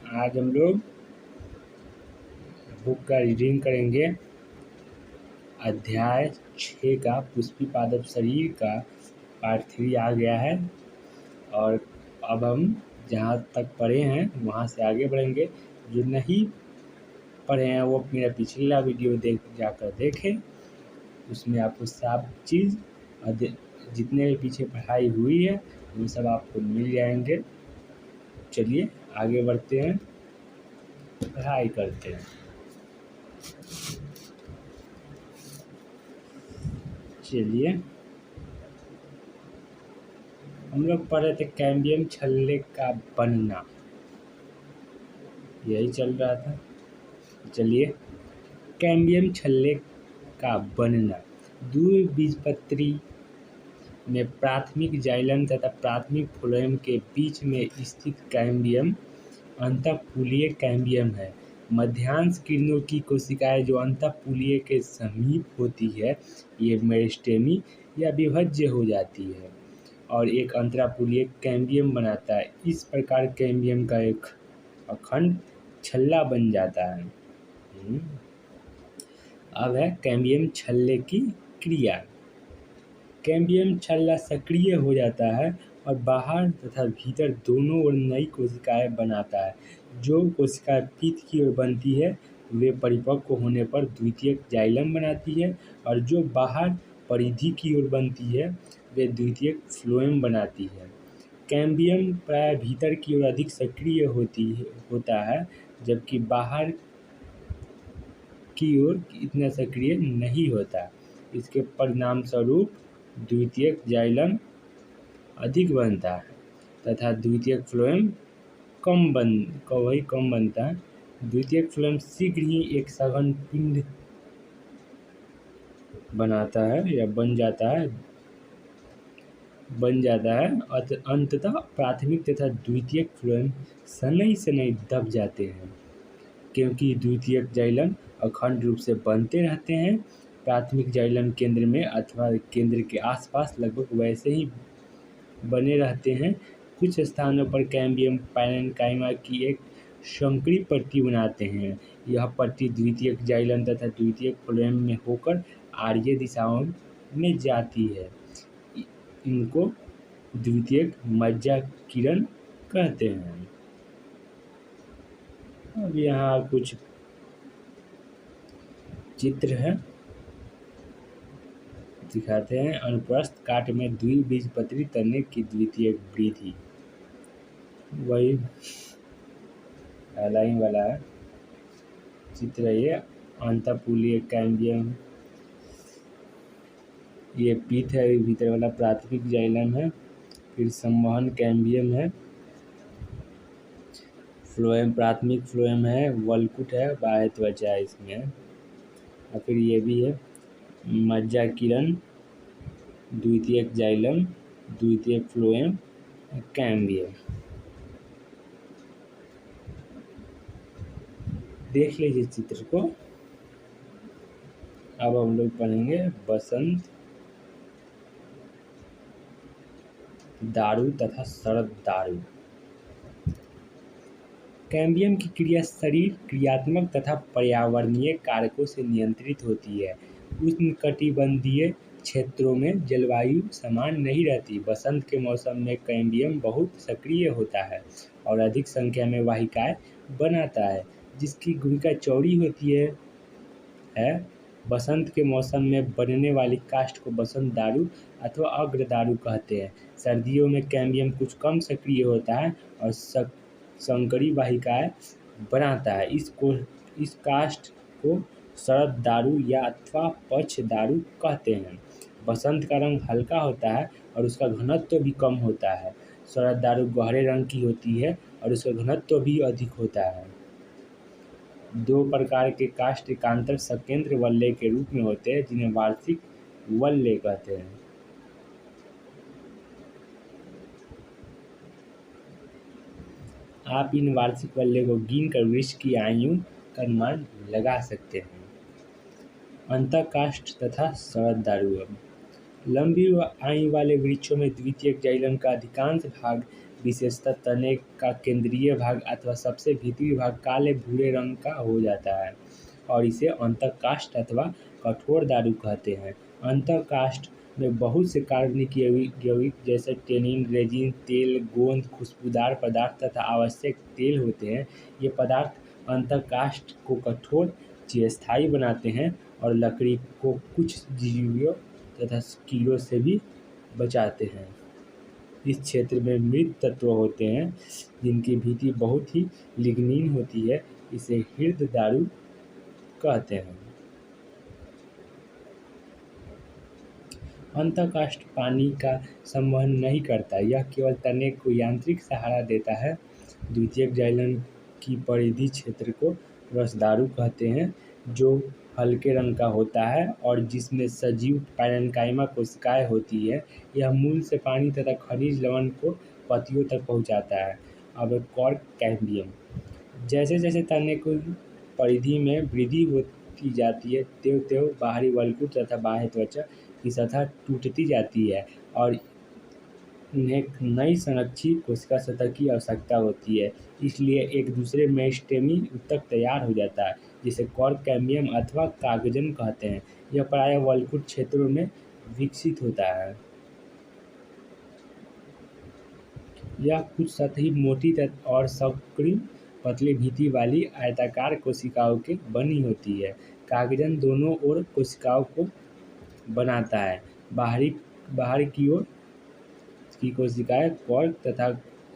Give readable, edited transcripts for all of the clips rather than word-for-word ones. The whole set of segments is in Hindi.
आज हम लोग बुक का रीडिंग करेंगे। अध्याय 6 का पुष्पी पादप शरीर का पार्ट 3 आ गया है और अब हम जहाँ तक पढ़े हैं वहाँ से आगे बढ़ेंगे। जो नहीं पढ़े हैं वो मेरा पिछला वीडियो जाकर देखें, उसमें आपको सब चीज़ जितने भी पीछे पढ़ाई हुई है वो सब आपको मिल जाएंगे। चलिए आगे बढ़ते हैं, पढ़ाई करते हैं। चलिए हम लोग पढ़ रहे थे कैम्बियम छल्ले का बनना, यही चल रहा था। चलिए कैम्बियम छल्ले का बनना। द्विबीजपत्री में प्राथमिक जाइलम तथा प्राथमिक फ्लोएम के बीच में स्थित कैम्बियम अंतःफूलीय कैम्बियम है। मध्यांश किरणों की कोशिकाएं जो अंतःफूलीय के समीप होती है ये मेरिस्टेमी या विभज्य हो जाती है और एक अंतराफूलीय कैम्बियम बनाता है। इस प्रकार कैम्बियम का एक अखंड छल्ला बन जाता है। अब है कैम्बियम छल्ले की क्रिया। कैम्बियम छल्ला सक्रिय हो जाता है और बाहर तथा भीतर दोनों ओर नई कोशिकाएं बनाता है। जो कोशिकाएं पीत की ओर बनती है वे परिपक्व होने पर द्वितीयक जाइलम बनाती है और जो बाहर परिधि की ओर बनती है वे द्वितीयक फ्लोएम बनाती है। कैम्बियम प्राय भीतर की ओर अधिक सक्रिय होता है जबकि बाहर की ओर इतना सक्रिय नहीं होता। इसके परिणाम स्वरूप द्वितीयक जाइलम अधिक बनता है तथा द्वितीयक फ्लोएम कम बनता है। द्वितीयक फ्लोएम शीघ्र ही एक सघन पिंड बनाता है या बन जाता है। अंततः प्राथमिक तथा द्वितीयक फ्लोएम शनैः दब जाते हैं क्योंकि द्वितीयक जाइलम अखंड रूप से बनते रहते हैं। प्राथमिक जाइलम केंद्र में अथवा केंद्र के आसपास लगभग वैसे ही बने रहते हैं। कुछ स्थानों पर कैम्बियम पैरेन्काइमा की एक संकरी पट्टी बनाते हैं। यह पट्टी द्वितीयक जाइलम तथा द्वितीयक फ्लोएम में होकर आर्य दिशाओं में जाती है। इनको द्वितीयक मज्जा किरण कहते हैं। अब यहाँ कुछ चित्र है दिखाते हैं। अनुप्रस्थ काट में द्विबीजपत्री तने की द्वितीयक वृद्धि, वही लाइन वाला है चित्र। ये अंतःफूलीय कैम्बियम, ये पीठ है, भीतर वाला प्राथमिक जाइलम है। फिर संवहन कैम्बियम है, फ्लोएम प्राथमिक फ्लोएम है, वलकुट है, बाह्य त्वचा है इसमें। और फिर ये भी है मज्जा किरण, द्वितीयक जाइलम, द्वितीयक फ्लोएम, कैम्बियम। देख लीजिए चित्र को। अब हम लोग पढ़ेंगे बसंत दारू तथा शरद दारू। कैम्बियम की क्रिया शरीर क्रियात्मक तथा पर्यावरणीय कारकों से नियंत्रित होती है। उष्णकटिबंधीय क्षेत्रों में जलवायु समान नहीं रहती। बसंत के मौसम में कैम्बियम बहुत सक्रिय होता है और अधिक संख्या में वाहिकाएं बनाता है जिसकी गुहिका चौड़ी होती है। बसंत के मौसम में बनने वाली काष्ठ को बसंत दारू अथवा अग्र दारू कहते हैं। सर्दियों में कैम्बियम कुछ कम सक्रिय होता है और संकरी वाहिकाएं बनाता है। इस काष्ठ को शरद दारू या अथवा पक्ष दारू कहते हैं। बसंत का रंग हल्का होता है और उसका घनत्व भी कम होता है। शरद दारू गहरे रंग की होती है और उसका घनत्व भी अधिक होता है। दो प्रकार के काष्ठ एकांतर सकेंद्र वल्ले के रूप में होते हैं जिन्हें वार्षिक वल्ले कहते हैं। आप इन वार्षिक वल्ले को गिनकर वृक्ष की आयु का अनुमान लगा सकते हैं। अंतःकाष्ठ तथा शरद दारू। लंबी आयु वाले वृक्षों में द्वितीयक जाइलम का अधिकांश भाग विशेषतः तने का केंद्रीय भाग अथवा सबसे भीतरी भाग काले भूरे रंग का हो जाता है और इसे अंतःकाष्ठ अथवा कठोर दारू कहते हैं। अंतःकाष्ठ में बहुत से कार्बनिक यौगिक जैसे टेनिन, रेजिन, तेल, गोंद, खुशबूदार पदार्थ तथा आवश्यक तेल होते हैं। ये पदार्थ अंतःकाष्ठ को कठोर, चिरस्थायी बनाते हैं और लकड़ी को कुछ जीवियों तथा कीड़ों से भी बचाते हैं। इस क्षेत्र में मृत तत्व होते हैं जिनकी भीति बहुत ही लिग्निन होती है। इसे हृद दारू कहते हैं। अंतःकाष्ठ पानी का संवहन नहीं करता, यह केवल तने को यांत्रिक सहारा देता है। द्वितीयक जाइलम की परिधि क्षेत्र को रसदारू कहते हैं, जो हल्के रंग का होता है और जिसमें सजीव पैरेन्काइमा कोशिकाएं होती है। यह मूल से पानी तथा खनिज लवण को पत्तियों तक पहुंचाता है। अब कॉर्क कैम्बियम। जैसे जैसे तने की परिधि में वृद्धि होती जाती है, त्यों त्यों बाहरी वल्कुट तथा बाह्य त्वचा की सतह टूटती जाती है और इन्हें नई संरक्षित कोशिका सतह की आवश्यकता होती है। इसलिए एक दूसरे मेरिस्टेमी ऊतक तैयार हो जाता है, जिसे कॉर्क कैम्बियम अथवा कागजन कहते हैं। यह प्रायः वल्कुट क्षेत्रों में विकसित होता है। यह कुछ सतही, मोटी और सक्रिय पतली भीति वाली आयताकार कोशिकाओं के बनी होती है। कागजन दोनों ओर कोशिकाओं को बनाता है। बाहर की ओर की कोशिकाएं कॉर्क तथा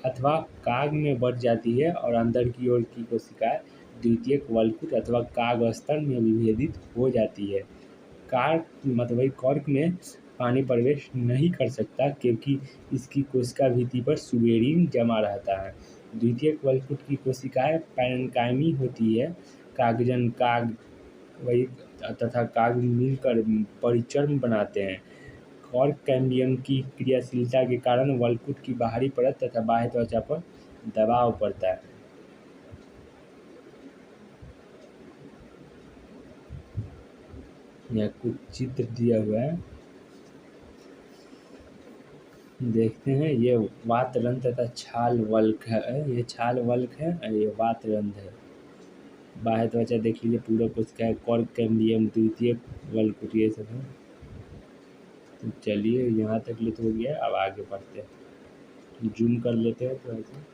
अथवा काग में बढ़ जाती है और अंदर की ओर की कोशिकाएं द्वितीयक वल्कुट अथवा काग स्तर में विभेदित हो जाती है। कॉर्क में पानी प्रवेश नहीं कर सकता क्योंकि इसकी कोशिका भित्ति पर सुबेरिन जमा रहता है। द्वितीयक वल्कुट की कोशिकाएं पैरेन्काइमी होती है। कागजन, काग तथा काग मिलकर परिचर्म बनाते हैं। कॉर्क कैम्बियम की क्रियाशीलता के कारण वल्कुट की बाहरी परत तथा बाह्य त्वचा पर दबाव पड़ता है। यह कुछ चित्र दिया हुआ है, देखते हैं। ये वातरंध्र तथा छाल वल्क है। ये छाल वल्क है और ये वातरंध्र है। बाह्य त्वचा देख लीजिए, पूरा कोशिका है। कॉर्क कैम्बियम, द्वितीयक वल्कुट, ये सब है। तो चलिए यहाँ तक लिख हो गया। अब आगे बढ़ते हैं, जूम कर लेते हैं थोड़ा सा।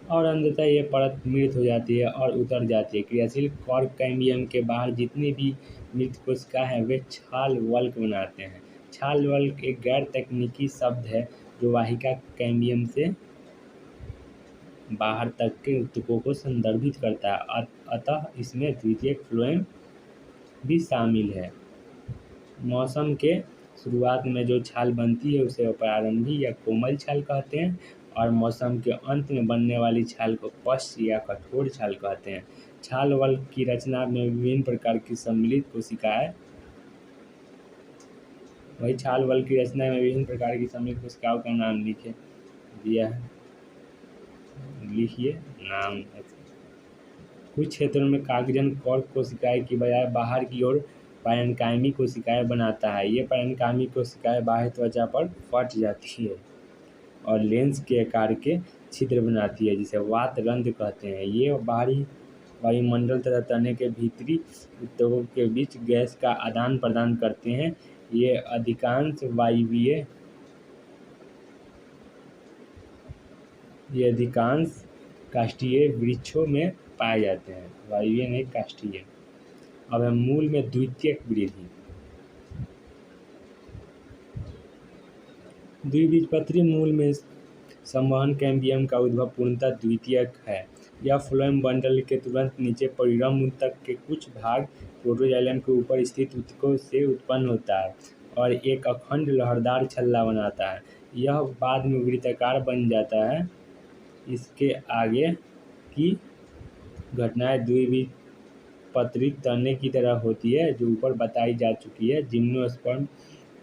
और अंततः ये परत मृत हो जाती है और उतर जाती है। क्रियाशील कॉर्क कैम्बियम के बाहर जितनी भी मृत कोशिका है वे छाल वल्क बनाते हैं। छाल वल्क एक गैर तकनीकी शब्द है जो वाहिका कैम्बियम से बाहर तक के ऊतकों को संदर्भित करता है। अतः इसमें द्वितीयक फ्लोएम भी शामिल है। मौसम के शुरुआत में जो छाल बनती है उसे प्रारंभिक या कोमल छाल कहते हैं और मौसम के अंत में बनने वाली छाल को पश्च या कठोर छाल कहते हैं। छाल वल्क की रचना में विभिन्न प्रकार की सम्मिलित कोशिकाएं छाल वल्क की रचना में विभिन्न प्रकार की सम्मिलित कोशिकाओं का नाम दिया है, लिखिए नाम। कुछ क्षेत्रों में कागजन कॉर्क कोशिकाएं की बजाय बाहर की ओर पैरेन्काइमी कोशिकाएं बनाता है। ये पैरेन्काइमी कोशिकाएं बाह्य त्वचा पर फट जाती है और लेंस के आकार के छिद्र बनाती है, जिसे वातरंध्र कहते हैं। ये बाहरी वायुमंडल तथा तने के भीतरी ऊतकों के बीच गैस का आदान प्रदान करते हैं। ये अधिकांश काष्ठीय वृक्षों में पाए जाते हैं। वायवीय नहीं, काष्ठीय। अब है मूल में द्वितीयक वृद्धि। द्विबीजपत्री मूल में संवहन कैम्बियम का उद्भव पूर्णतः द्वितीयक है। यह फ्लोएम बंडल के तुरंत नीचे परिरम ऊतक के कुछ भाग प्रोटोजाइलम के ऊपर स्थित ऊतकों से उत्पन्न होता है और एक अखंड लहरदार छल्ला बनाता है। यह बाद में वृत्ताकार बन जाता है। इसके आगे की घटनाएं द्विबीजपत्री तने की तरह होती है, जो ऊपर बताई जा चुकी है। जिम्नोस्पर्म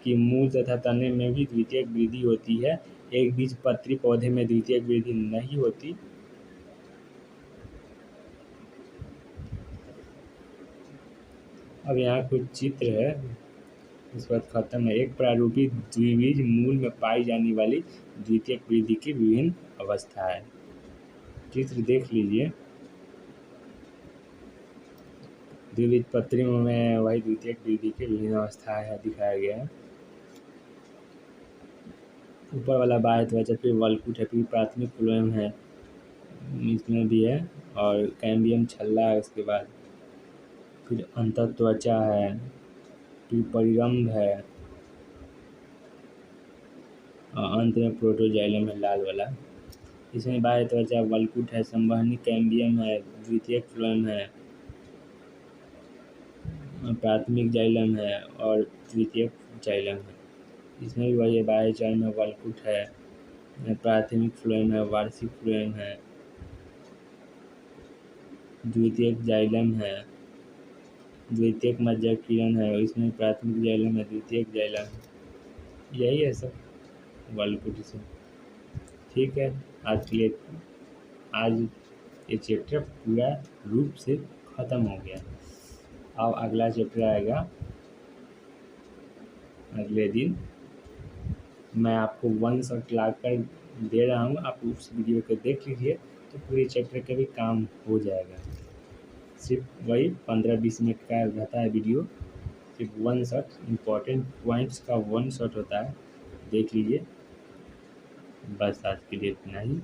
की मूल तथा तने में भी द्वितीयक वृद्धि होती है। एक बीजपत्री पौधे में द्वितीयक वृद्धि नहीं होती। अब यहाँ कुछ चित्र है, इस बात खत्म है। एक प्रारूपी द्विबीज मूल में पाई जाने वाली द्वितीयक वृद्धि की विभिन्न अवस्था है। चित्र देख लीजिए। द्विबीजपत्री में वही द्वितीयक वृद्धि की विभिन्न अवस्था है दिखाया गया है। ऊपर वाला बाह्य त्वचा, फिर वलकुट है, फिर प्राथमिक फ्लोएम है, इसमें भी है, और कैम्बियम छल्ला है, उसके बाद फिर अंतर त्वचा है, फिर परिरंभ है, और अंत में प्रोटोजाइलम है लाल वाला। इसमें बाह्य त्वचा, वलकुट है, संवहनी कैम्बियम है, द्वितीयक फ्लोएम है, प्राथमिक जाइलम है और द्वितीयक जाइलम है। इसमें भी वही बाह्य चर्म है, वलकुट है, प्राथमिक फ्लोएम है, वार्षिक फ्लोएम है, द्वितीयक जाइलम है, द्वितीयक मज्जाकीर्ण है, इसमें प्राथमिक जाइलम है, द्वितीयक जाइलम है। यही है सब वलकुट से। ठीक है, आज के लिए आज ये चैप्टर पूरा रूप से ख़त्म हो गया। अब अगला चैप्टर आएगा अगले दिन। मैं आपको वन शॉट ला कर दे रहा हूँ, आप उस वीडियो को देख लीजिए तो पूरे चैप्टर का भी काम हो जाएगा। सिर्फ वही 15-20 मिनट का रहता है वीडियो, सिर्फ वन शॉट, इम्पोर्टेंट पॉइंट्स का वन शॉट होता है, देख लीजिए। बस आज के लिए इतना ही।